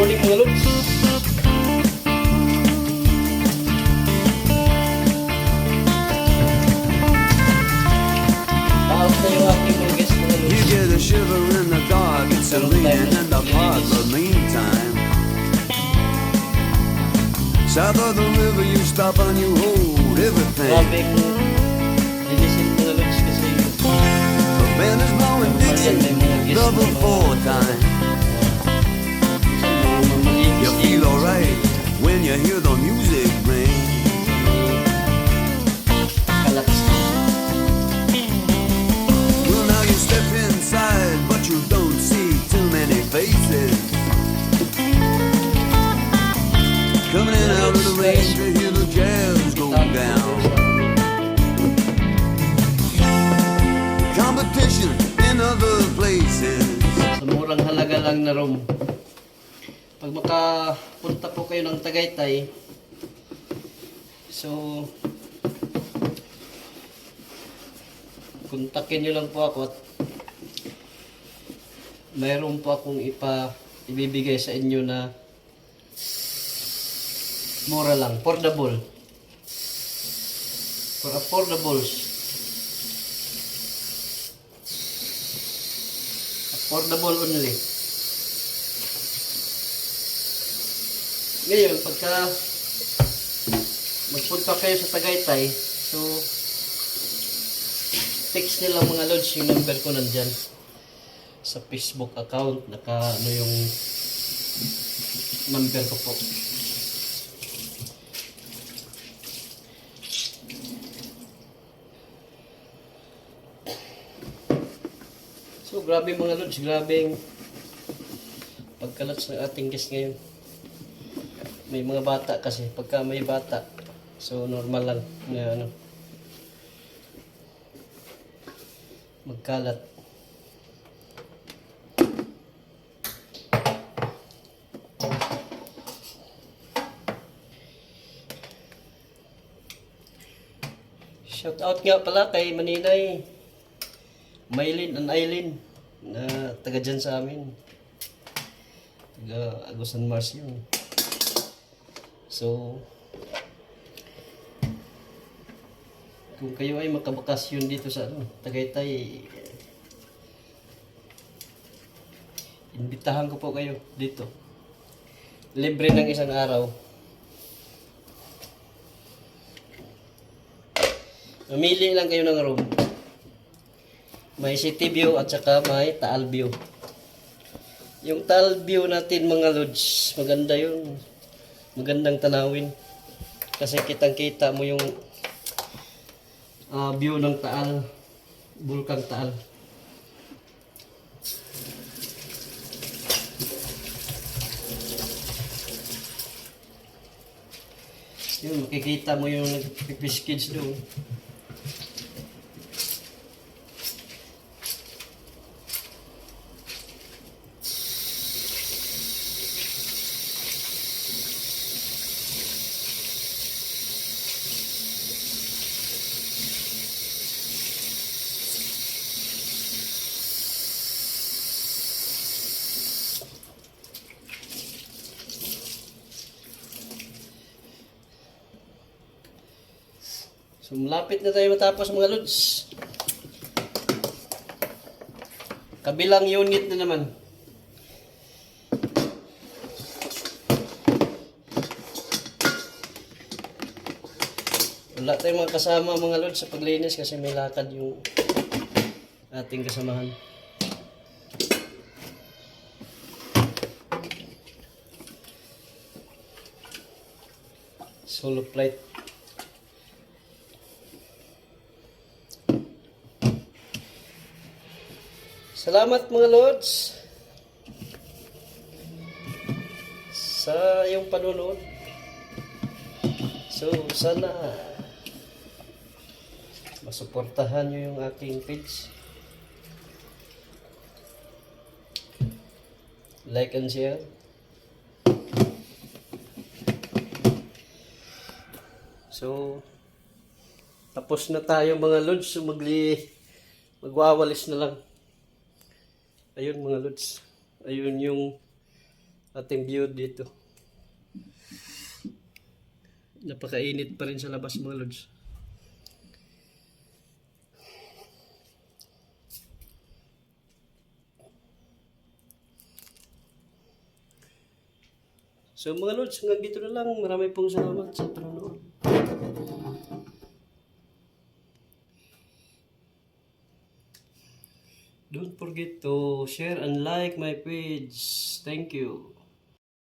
morning mga lods. Taas na yung aking mga guest mga lods. You get a shiver in the dark, it's a lean and apart the meantime. South of the river you stop and you hold everything. Grabing linisin mga lods kasi The band is blowing Dixie, double four time. You feel alright when you hear the music ring. Kalats. Well now you step inside but you don't see too many faces. Coming in out of the rain to hear the jazz go down. Competition in other places. Sa murang halaga lang na room. Pag makapunta po kayo ng Tagaytay, so kontakin nyo lang po ako at mayroon po akong ibibigay sa inyo na mura lang, affordable. For affordables. Affordable only. Ngayon, pagka magpunta kayo sa Tagaytay, so text nila mga lods, yung number ko nandyan sa Facebook account, ano yung number ko po. So grabe mga lods, grabeng pagkalats ng ating guest ngayon. May mga bata kasi, pagka may bata, so normal lang na magkalat. Shout out nga pala kay Maninay, Maylin and Aileen na taga dyan sa amin. Taga Agusan Mars yun. So, kung kayo ay makabakasyon dito sa Tagaytay, imbitahan ko po kayo dito. Libre ng isang araw. Mamili lang kayo ng room. May city view at saka may Taal view. Yung Taal view natin mga lods, maganda yun. Magandang tanawin. Kasi kitang-kita mo yung view ng Taal, Bulkang Taal. Yun, makikita mo yung nagpipish kids doon. So, malapit na tayo matapos mga lods. Kabilang unit na naman. Wala tayong mga kasama mga lods sa paglinis kasi may lakad yung ating kasamahan. Solo plate. Salamat mga lods sa iyong panunood. So sana masuportahan nyo yung aking page. Like and share. So tapos na tayo mga lods. So magwawalis na lang. Ayun mga lods. Ayun yung ating view dito. Napakainit pa rin sa labas mga lods. So mga lods, hanggang dito na lang. Marami pong salamat sa panonood. Don't forget to share and like my page. Thank you.